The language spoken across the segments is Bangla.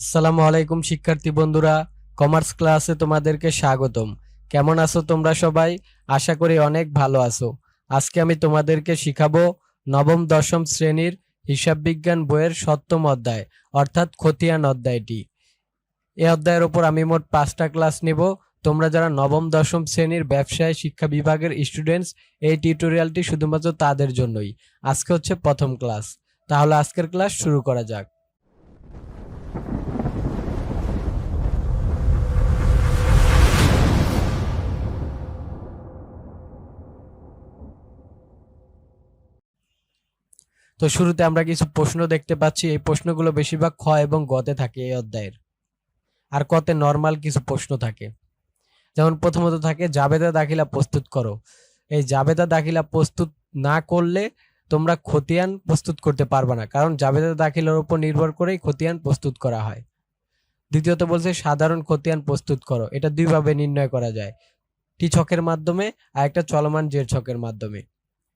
আসসালামু আলাইকুম শিক্ষার্থী বন্ধুরা, কমার্স ক্লাসে তোমাদেরকে স্বাগতম। কেমন আছো তোমরা সবাই? আশা করি অনেক ভালো আছো। আজকে আমি তোমাদেরকে শিখাবো নবম-দশম শ্রেণীর হিসাব বিজ্ঞান বইয়ের ৭ম অধ্যায় অর্থাৎ খতিয়ান অধ্যায়টি। এই অধ্যায়ের উপর আমি মোট 5টা ক্লাস নেব। তোমরা যারা নবম-দশম শ্রেণীর ব্যবসায় শিক্ষা বিভাগের স্টুডেন্টস, এই টিউটোরিয়ালটি শুধুমাত্র তাদের জন্যই। আজকে হচ্ছে প্রথম ক্লাস। তাহলে আজকের ক্লাস শুরু করা যাক। তো শুরুতে আমরা কিছু প্রশ্ন দেখতে পাচ্ছি। এই প্রশ্নগুলো বেশিরভাগ খ এবং গতে থাকে এই অধ্যায়ের, আর কতে নরমাল কিছু প্রশ্ন থাকে। যেমন প্রথমত থাকে জাবেদা দাখিলা প্রস্তুত করো। এই জাবেদা দাখিলা প্রস্তুত না করলে তোমরা খতিয়ান প্রস্তুত করতে পারবে না, কারণ জাবেদা দাখিলার উপর নির্ভর করেই খতিয়ান প্রস্তুত করা হয়। দ্বিতীয়ত বলছে সাধারণ খতিয়ান প্রস্তুত করো। এটা দুইভাবে নির্ণয় করা যায়, টি ছকের মাধ্যমে আর একটা চলমান জের ছকের মাধ্যমে।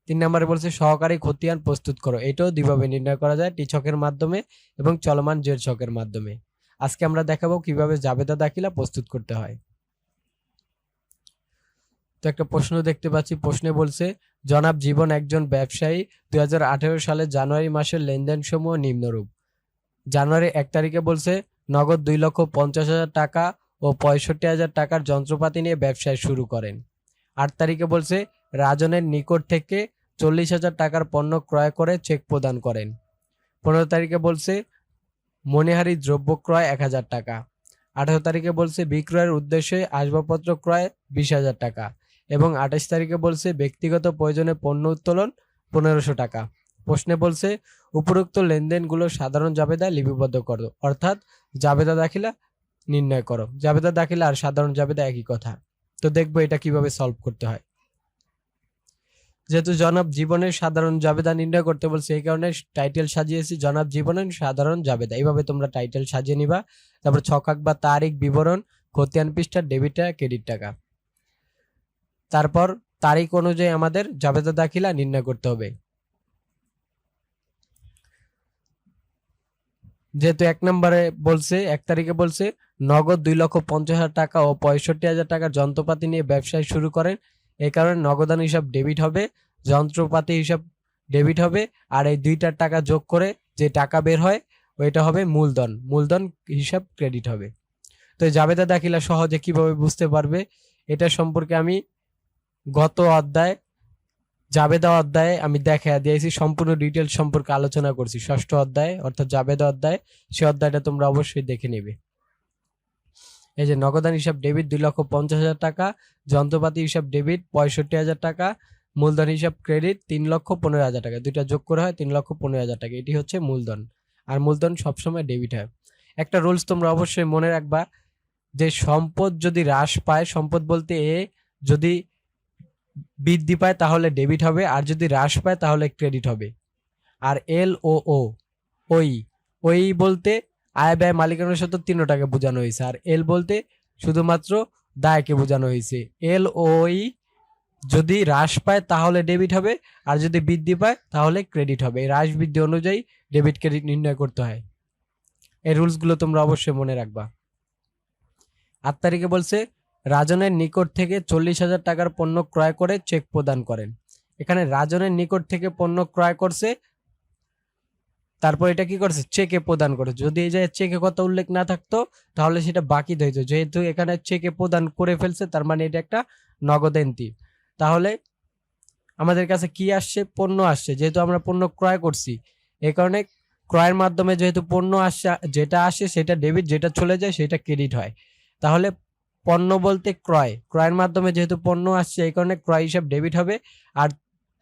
3 নম্বরে বলছে সহকারী খতিয়ান প্রস্তুত করো। এটাও দুইভাবে নির্ণয় করা যায়, টি ছকের মাধ্যমে এবং চলমান জের ছকের মাধ্যমে। আজকে আমরা দেখাবো কিভাবে জাবেদা দাখিলা প্রস্তুত করতে হয়। তো একটা প্রশ্ন দেখতে পাচ্ছি। প্রশ্নে বলছে জনাব জীবন একজন ব্যবসায়ী। 2018 সালের জানুয়ারি মাসের লেনদেন সমূহ নিম্নরূপ। জানুয়ারি 1 তারিখে বলছে নগদ 2,50,000 টাকা ও 65,000 টাকার যন্ত্রপাতি নিয়ে ব্যবসায় শুরু করেন। 8 তারিখে বলছে রাজনের নিকট থেকে 40,000 টাকার পণ্য ক্রয় করে চেক প্রদান করেন। 15 তারিখে বলছে মণিহারি দ্রব্য ক্রয় 1,000 টাকা। 18 তারিখে বলছে বিক্রয়ের উদ্দেশ্যে আসবাবপত্র ক্রয় 20,000 টাকা এবং 28 তারিখে বলছে ব্যক্তিগত প্রয়োজনে পণ্য উত্তোলন 1,500 টাকা। প্রশ্নে বলছে উপরোক্ত লেনদেনগুলো সাধারণ জাবেদায় লিপিবদ্ধ করো, অর্থাৎ জাবেদা দাখিলা নির্ণয় করো। জাবেদা দাখিলা আর সাধারণ জাবেদা একই কথা। তো দেখবো এটা কিভাবে সলভ করতে হয়। যেহেতু জনাব জীবনের সাধারণ জাবেদা নির্ণয় করতে বলছে, এই কারণে টাইটেল সাজিয়েছি জনাব জীবনের সাধারণ জাবেদা। এইভাবে তোমরা টাইটেল সাজিয়ে নিবা। তারপর ছক বা তারিখ বিবরণ, খতিয়ান পৃষ্ঠা, ডেবিট টাকা, ক্রেডিট টাকা। তারপর তারিখ অনুযায়ী আমাদের জাবেদা দাখিলা নির্ণয় করতে হবে। যেহেতু 1 নম্বরে বলছে 1 তারিখে বলছে নগদ 2,50,000 টাকা ও 65,000 টাকার যন্ত্রপাতি নিয়ে ব্যবসায় শুরু করেন, এই কারণে নগদান হিসাব ডেবিট হবে, যন্ত্রপাতি হিসাব ডেবিট হবে, আর এই দুইটার টাকা যোগ করে যে টাকা বের হয় ওইটা হবে মূলধন। মূলধন হিসাব ক্রেডিট হবে। তো জাবেদা দাখিলা সহজে কিভাবে বুঝতে পারবে এটা সম্পর্কে আমি গত অধ্যায় জাবেদা অধ্যায়ে আমি দেখা দিয়েছি, সম্পূর্ণ ডিটেল সম্পর্কে আলোচনা করছি। 6ষ্ঠ অধ্যায় অর্থাৎ জাবেদা অধ্যায়, সেই অধ্যায়টা তোমরা অবশ্যই দেখে নেবে। এই যে নগদান হিসাব ডেবিট 2,50,000 টাকা, যন্ত্রপাতি হিসাব ডেবিট 65,000 টাকা, মূলধন হিসাব ক্রেডিট 3,15,000 টাকা। দুইটা যোগ করে হয় 3,15,000 টাকা। এটি হচ্ছে মূলধন, আর মূলধন সবসময় ডেবিট হয়। একটা রুলস তোমরা অবশ্যই মনে রাখবা, যে সম্পদ যদি হ্রাস পায়, সম্পদ বলতে এ যদি বৃদ্ধি পায় তাহলে ডেবিট হবে, আর যদি হ্রাস পায় তাহলে ক্রেডিট হবে। আর এল ও ও ওই ওই বলতে আয় ব্যয় মালিকানার সাথে 3টাকে বোঝানো হয়েছে, আর এল বলতে শুধুমাত্র দায়কে বোঝানো হয়েছে। এল ও ওই যদি হ্রাস পায় তাহলে ডেবিট হবে, আর যদি বৃদ্ধি পায় তাহলে ক্রেডিট হবে। এই হ্রাস বৃদ্ধি অনুযায়ী ডেবিট ক্রেডিট নির্ণয় করতে হয়। এই রুলসগুলো তোমরা অবশ্যই মনে রাখবা। 8 তারিখে বলছে রাজনের নিকট থেকে 40,000 টাকার পণ্য ক্রয় করে চেক প্রদান করেন। এখানে রাজনের নিকট থেকে পণ্য ক্রয় করছে, তারপর এটা কি করছে চেকে প্রদান করেছে। যদি এই জায়গায় চেকে কথা উল্লেখ না থাকতো তাহলে সেটা বাকি ধরত। যেহেতু এখানে চেকে প্রদান করে ফেলছে, তার মানে এটা একটা নগদান্তি। তাহলে আমাদের কাছে কি আসছে? পণ্য আসছে। যেহেতু আমরা পণ্য ক্রয় করছি, এই কারণে ক্রয়ের মাধ্যমে যেহেতু পণ্য আসছে, যেটা আসে সেটা ডেবিট, যেটা চলে যায় সেটা ক্রেডিট হয়। তাহলে পণ্য বলতে ক্রয়, ক্রয়ের মাধ্যমে যেহেতু পণ্য আসছে এই কারণে ক্রয় হিসাব ডেবিট হবে। আর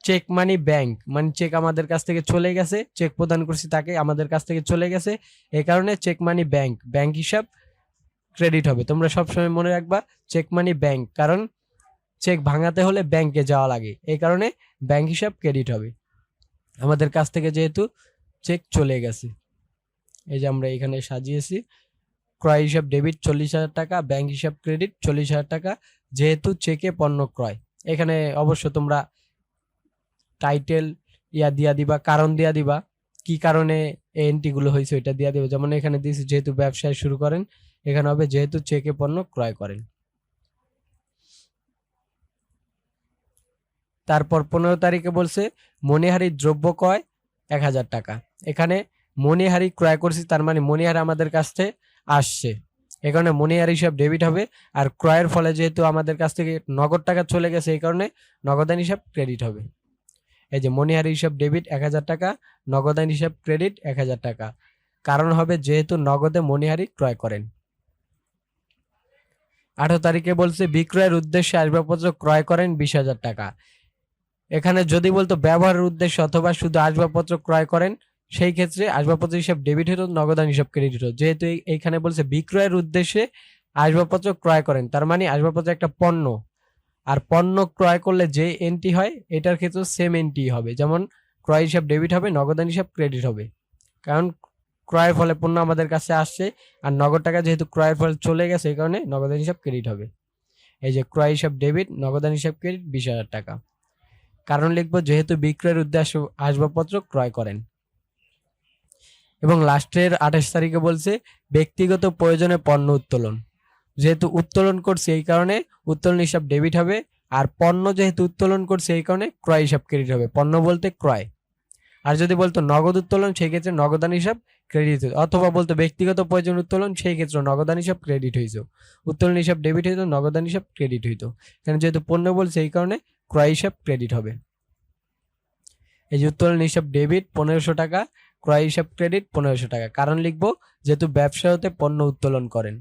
চেক মানি ব্যাংক, মানে চেক আমাদের কাছ থেকে চলে গেছে, চেক প্রদান করছি তাকে, আমাদের কাছ থেকে চলে গেছে, এই কারণে চেক মানি ব্যাংক, ব্যাংক হিসাব ক্রেডিট হবে। তোমরা সবসময় মনে রাখবা চেক মানি ব্যাংক, কারণ চেক ভাঙাতে হলে ব্যাংকে যাওয়া লাগে, এই কারণে ব্যাংক হিসাব ক্রেডিট হবে। আমাদের কাছ থেকে যেহেতু চেক চলে গেছে, এই যে আমরা এখানে সাজিয়েছি ক্রয় হিসাব ডেবিট 40,000 টাকা, ব্যাংক হিসাব ক্রেডিট 40,000 টাকা। যেহেতু চেকে পণ্য ক্রয়, এখানে অবশ্য তোমরা টাইটেল দিয়া দিবা, কারণ দিয়া দিবা। কি কারণে এই এন্ট্রি গুলো হয়েছে এটা দিয়ে দেবে। যেমন এখানে দিয়েছে যেহেতু ব্যবসায় শুরু করেন, এখানে হবে যেহেতু চেকে পণ্য ক্রয় করেন। তারপর 15 তারিখে বলছে মণিহারি দ্রব্য ক্রয় 1000 টাকা। এখানে মণিহারি ক্রয় করছি, তার মানে মণিহারি আমাদের কাছ থেকে আসছে, এই কারণে মণিহারি হিসাব ডেবিট হবে। আর ক্রয়ের ফলে যেহেতু আমাদের কাছ থেকে নগদ টাকা চলে গেছে, এই কারণে নগদান হিসাব ক্রেডিট হবে। এই যে মণিহারি হিসাব ডেবিট 1000 টাকা, নগদান হিসাব ক্রেডিট 1000 টাকা, কারণ হবে যেহেতু নগদে মণিহারি ক্রয় করেন। 18 তারিখে বলছে বিক্রয়ের উদ্দেশ্যে আসবাবপত্র ক্রয় করেন 20,000 টাকা। এখানে যদি বলতো ব্যবহারের উদ্দেশ্যে অথবা শুধু আসবাবপত্র ক্রয় করেন, সেই ক্ষেত্রে আসবাবপত্র হিসাব ডেবিট হতো, নগদান হিসাব ক্রেডিট হতো। যেহেতু এইখানে বলছে বিক্রয়ের উদ্দেশ্যে আসবাবপত্র ক্রয় করেন, তার মানে আসবাবপত্র একটা পণ্য, আর পণ্য ক্রয় করলে যে এন্ট্রি হয় এটার ক্ষেত্রে সেম এন্ট্রি হবে। যেমন ক্রয় হিসাব ডেবিট হবে, নগদান হিসাব ক্রেডিট হবে, কারণ ক্রয়ের ফলে পণ্য আমাদের কাছে আসছে, আর নগদ টাকা যেহেতু ক্রয়ের ফলে চলে গেছে, এই কারণে নগদান হিসাব ক্রেডিট হবে। এই যে ক্রয় হিসাব ডেবিট, নগদান হিসাব ক্রেডিট 20,000 টাকা। কারণ লিখবো যেহেতু বিক্রয়ের উদ্দেশ্যে আসবাবপত্র ক্রয় করেন। এবং লাস্টের 28 তারিখে বলছে ব্যক্তিগত প্রয়োজনে পণ্য উত্তোলন। যেহেতু উত্তোলন করছে এই কারণে উত্তোলন হিসাব ডেবিট হবে, আর পণ্য যেহেতু উত্তোলন করছে এই কারণে ক্রয় হিসাব ক্রেডিট হবে। পণ্য বলতে ক্রয়। আর যদি বলতো নগদ উত্তোলন, সেই ক্ষেত্রে নগদান হিসাব ক্রেডিট হতো, অথবা বলতো ব্যক্তিগত প্রয়োজন উত্তোলন, সেই ক্ষেত্রে নগদান হিসাব ক্রেডিট হইতো, উত্তোলন হিসাব ডেবিট হইতো, নগদান হিসাব ক্রেডিট হইতো। এখানে যেহেতু পণ্য বলছে এই কারণে ক্রয় হিসাব ক্রেডিট হবে। এই যে উত্তোলন হিসাব ডেবিট 1500 টাকা, ক্রয় হিসাব ক্রেডিট 1500 টাকা, কারণ লিখবো যেহেতু ব্যবসা হতে পণ্য উত্তোলন করেন।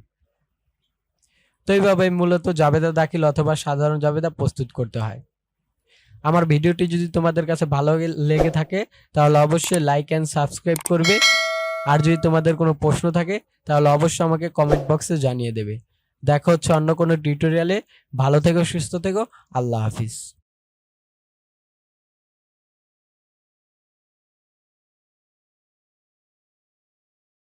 তো এইভাবে মূলত জাবেদা দাখিল অথবা সাধারণ জাবেদা প্রস্তুত করতে হয়। আমার ভিডিওটি যদি তোমাদের কাছে ভালো লেগে থাকে তাহলে অবশ্যই লাইক এন্ড সাবস্ক্রাইব করবে। আর যদি তোমাদের কোনো প্রশ্ন থাকে তাহলে অবশ্যই আমাকে কমেন্ট বক্সে জানিয়ে দেবে। দেখা হচ্ছে অন্য কোনো টিউটোরিয়ালে। ভালো থেকো, সুস্থ থেকো, আল্লাহ হাফিজ।